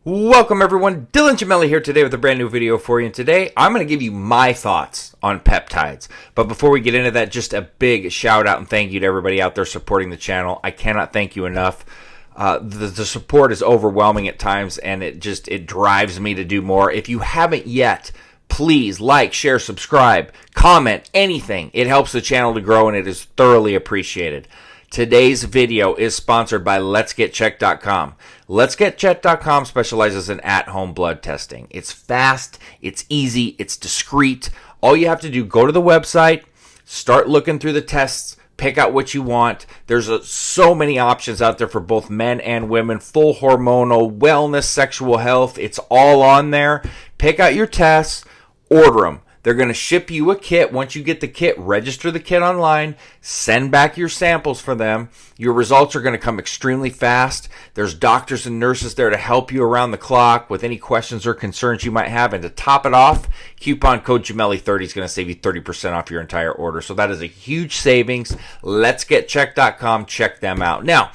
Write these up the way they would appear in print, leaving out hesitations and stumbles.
Welcome everyone, Dylan Gemelli here today with a brand new video for you. And today I'm going to give you my thoughts on peptides. But before we get into that, just a big shout out and thank you to everybody out there supporting the channel. I cannot thank you enough. The support is overwhelming at times, and it drives me to do more. If you haven't yet, please like, share, subscribe, comment, anything. It helps the channel to grow and it is thoroughly appreciated. Today's video is sponsored by letsgetchecked.com. Letsgetchecked.com specializes in at-home blood testing. It's fast, it's easy, it's discreet. All you have to do, go to the website, start looking through the tests, pick out what you want. There's so many options out there for both men and women, full hormonal, wellness, sexual health. It's all on there. Pick out your tests, order them. They're going to ship you a kit. Once you get the kit, register the kit online, send back your samples for them. Your results are going to come extremely fast. There's doctors and nurses there to help you around the clock with any questions or concerns you might have. And to top it off, coupon code Gemelli30 is going to save you 30% off your entire order. So that is a huge savings. Letsgetchecked.com. Check them out. Now,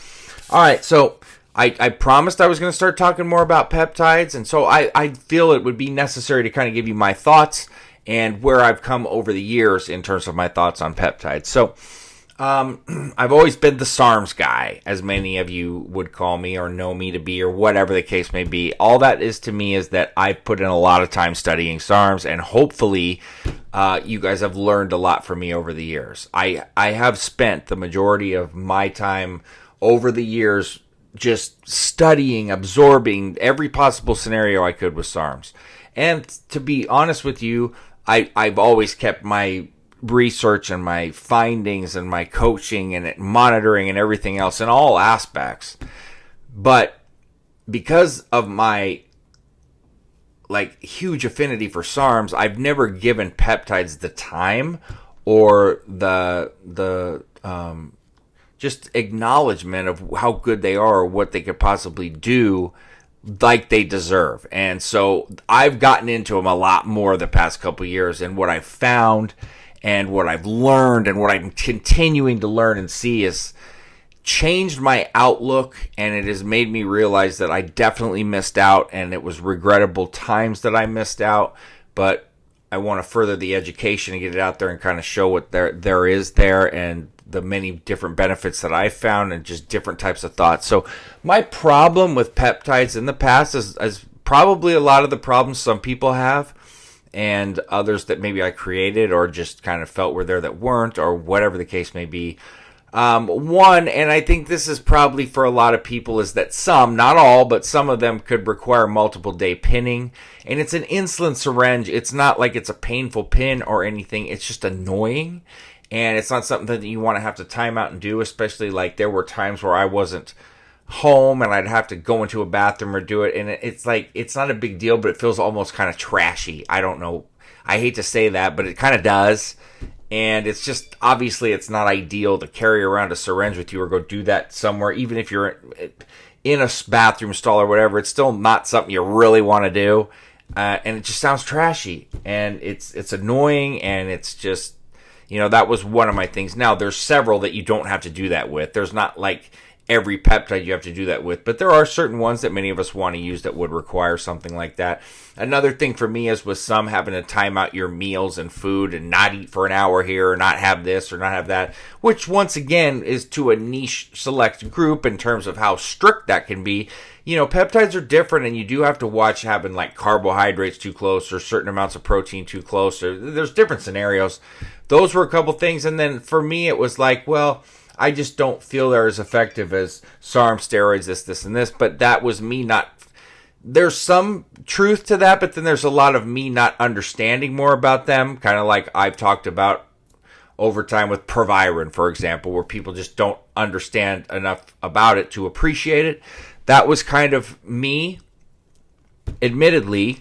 all right, so I promised I was going to start talking more about peptides, and so I feel it would be necessary to kind of give you my thoughts and where I've come over the years in terms of my thoughts on peptides. So I've always been the SARMs guy, as many of you would call me or know me to be, or whatever the case may be. All that is to me is that I've put in a lot of time studying SARMs, and hopefully you guys have learned a lot from me over the years. I have spent the majority of my time over the years just studying, absorbing every possible scenario I could with SARMs. And to be honest with you, I've always kept my research and my findings and my coaching and monitoring and everything else in all aspects. But because of my huge affinity for SARMs, I've never given peptides the time or the just acknowledgement of how good they are or what they could possibly do like they deserve. And so I've gotten into them a lot more the past couple of years, and what I've found and what I've learned and what I'm continuing to learn and see has changed my outlook, and it has made me realize that I definitely missed out, and it was regrettable times that I missed out. But I want to further the education and get it out there and kind of show what there is there, and the many different benefits that I've found and just different types of thoughts. So my problem with peptides in the past is probably a lot of the problems some people have, and others that maybe I created or just kind of felt were there that weren't, or whatever the case may be. One, and I think this is probably for a lot of people, is that some, not all, but some of them could require multiple day pinning. And it's an insulin syringe. It's not like it's a painful pin or anything. It's just annoying. And it's not something that you want to have to time out and do, especially like there were times where I wasn't home and I'd have to go into a bathroom or do it. And it's like, it's not a big deal, but it feels almost kind of trashy. I don't know. I hate to say that, but it kind of does. And it's just, obviously it's not ideal to carry around a syringe with you or go do that somewhere. Even if you're in a bathroom stall or whatever, it's still not something you really want to do. And it just sounds trashy, and it's annoying, and it's just, that was one of my things. Now, there's several that you don't have to do that with. There's not like every peptide you have to do that with, but there are certain ones that many of us want to use that would require something like that. Another thing for me is with some having to time out your meals and food and not eat for an hour here, or not have this or not have that, which once again is to a niche select group in terms of how strict that can be. Peptides are different, and you do have to watch having like carbohydrates too close or certain amounts of protein too close. There's different scenarios. Those were a couple things. And then for me, it was like, well, I just don't feel they're as effective as SARM steroids, this, and this. But that was me not. There's some truth to that, but then there's a lot of me not understanding more about them. Kind of like I've talked about over time with Proviron, for example, where people just don't understand enough about it to appreciate it. That was kind of me, admittedly,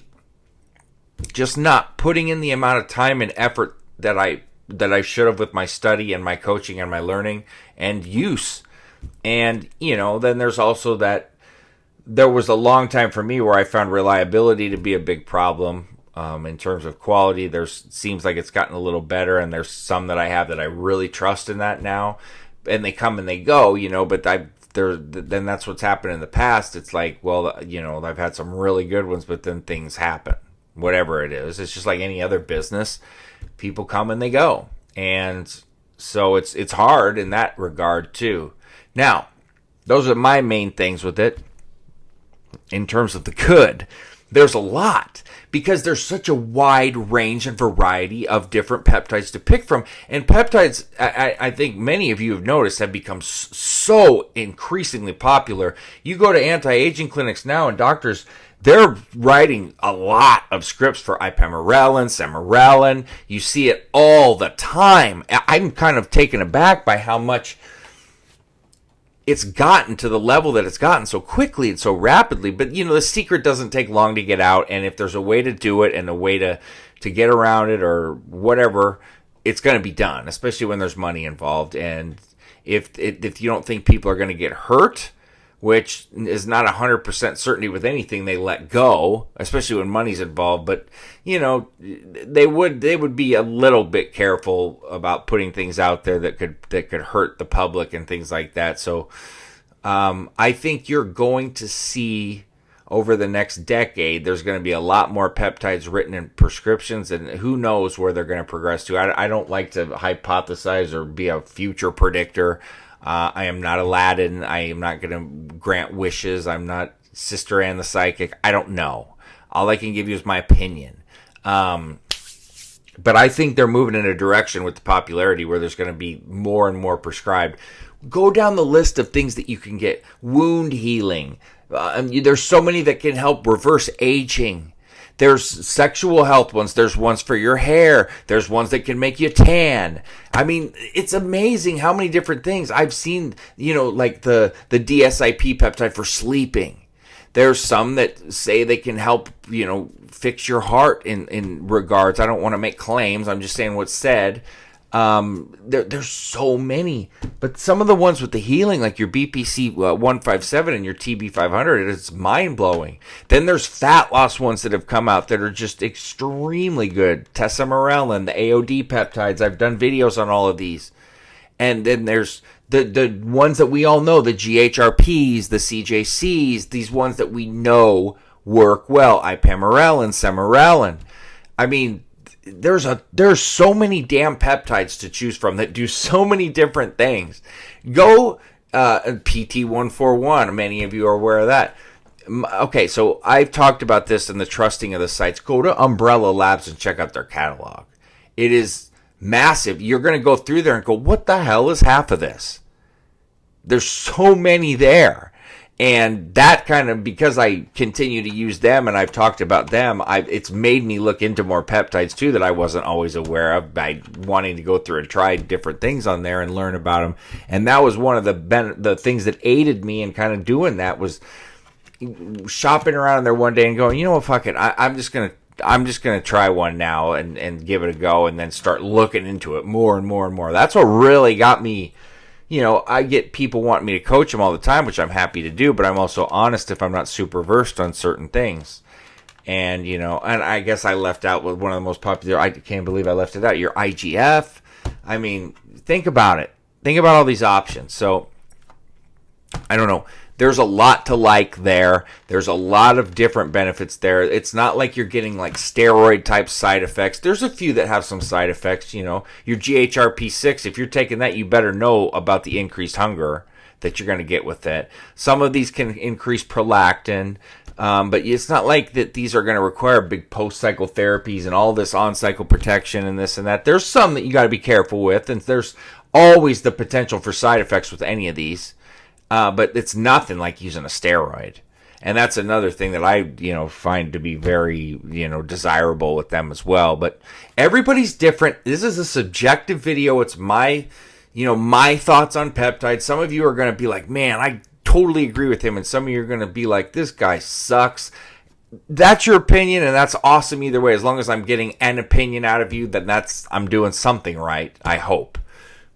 just not putting in the amount of time and effort that I should have with my study and my coaching and my learning and use. And, then there's also that there was a long time for me where I found reliability to be a big problem in terms of quality. Seems like it's gotten a little better, and there's some that I have that I really trust in that now. And they come and they go, but I've then that's what's happened in the past. It's like, well, I've had some really good ones, but then things happen. Whatever it is, it's just like any other business. People come and they go, and so it's hard in that regard too. Now, those are my main things with it. In terms of the good, there's a lot, because there's such a wide range and variety of different peptides to pick from. And peptides, I think many of you have noticed, have become so increasingly popular. You go to anti-aging clinics now, and doctors, they're writing a lot of scripts for ipamorelin, sermorelin. You see it all the time. I'm kind of taken aback by how much it's gotten to the level that it's gotten so quickly and so rapidly. But, the secret doesn't take long to get out. And if there's a way to do it and a way to get around it or whatever, it's going to be done, especially when there's money involved. And if you don't think people are going to get hurt, which is not 100% certainty with anything they let go, especially when money's involved. But, they would be a little bit careful about putting things out there that could hurt the public and things like that. So I think you're going to see over the next decade, there's going to be a lot more peptides written in prescriptions, and who knows where they're going to progress to. I don't like to hypothesize or be a future predictor. I am not Aladdin. I am not going to grant wishes. I'm not Sister Anne the Psychic. I don't know. All I can give you is my opinion. But I think they're moving in a direction with the popularity where there's going to be more and more prescribed. Go down the list of things that you can get. Wound healing. There's so many that can help reverse aging. There's sexual health ones. There's ones for your hair. There's ones that can make you tan. I mean, it's amazing how many different things I've seen, like the DSIP peptide for sleeping. There's some that say they can help, fix your heart in regards. I don't want to make claims. I'm just saying what's said. There's so many, but some of the ones with the healing, like your BPC 157 and your TB 500, it's mind blowing. Then there's fat loss ones that have come out that are just extremely good. Tesamorelin, the AOD peptides. I've done videos on all of these. And then there's the ones that we all know, the GHRPs, the CJCs, these ones that we know work well. Ipamorelin, sermorelin. I mean, there's so many damn peptides to choose from that do so many different things. Go PT141. Many of you are aware of that. Okay, so I've talked about this in the trusting of the sites. Go to Umbrella Labs and check out their catalog. It is massive. You're going to go through there and go, what the hell is half of this? There's so many there. And that kind of, because I continue to use them and I've talked about them, it's made me look into more peptides too that I wasn't always aware of by wanting to go through and try different things on there and learn about them. And that was one of the things that aided me in kind of doing that, was shopping around there one day and going, what, fuck it. I'm just going to try one now and give it a go, and then start looking into it more and more and more. That's what really got me. I get people wanting me to coach them all the time, which I'm happy to do, but I'm also honest if I'm not super versed on certain things. And, and I guess I left out with one of the most popular, I can't believe I left it out, your IGF. I mean, think about it. Think about all these options. So, I don't know. There's a lot to like there. There's a lot of different benefits there. It's not like you're getting like steroid type side effects. There's a few that have some side effects, your GHRP6, if you're taking that, you better know about the increased hunger that you're going to get with it. Some of these can increase prolactin, but it's not like that these are going to require big post-cycle therapies and all this on-cycle protection and this and that. There's some that you got to be careful with, and there's always the potential for side effects with any of these. But it's nothing like using a steroid. And that's another thing that I, find to be very, desirable with them as well. But everybody's different. This is a subjective video. It's my thoughts on peptides. Some of you are going to be like, man, I totally agree with him. And some of you are going to be like, this guy sucks. That's your opinion, and that's awesome either way. As long as I'm getting an opinion out of you, then I'm doing something right, I hope.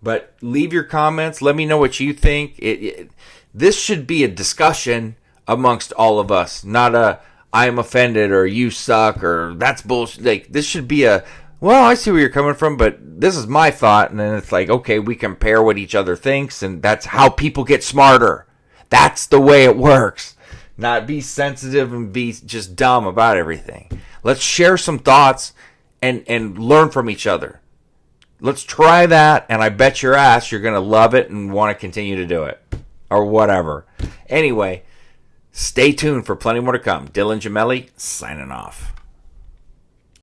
But leave your comments. Let me know what you think. This should be a discussion amongst all of us, not a I am offended or you suck or that's bullshit. Like, this should be I see where you're coming from, but this is my thought. And then it's like, okay, we compare what each other thinks, and that's how people get smarter. That's the way it works. Not be sensitive and be just dumb about everything. Let's share some thoughts and learn from each other. Let's try that, and I bet your ass you're going to love it and want to continue to do it. Or whatever. Anyway, stay tuned for plenty more to come. Dylan Gemelli, signing off.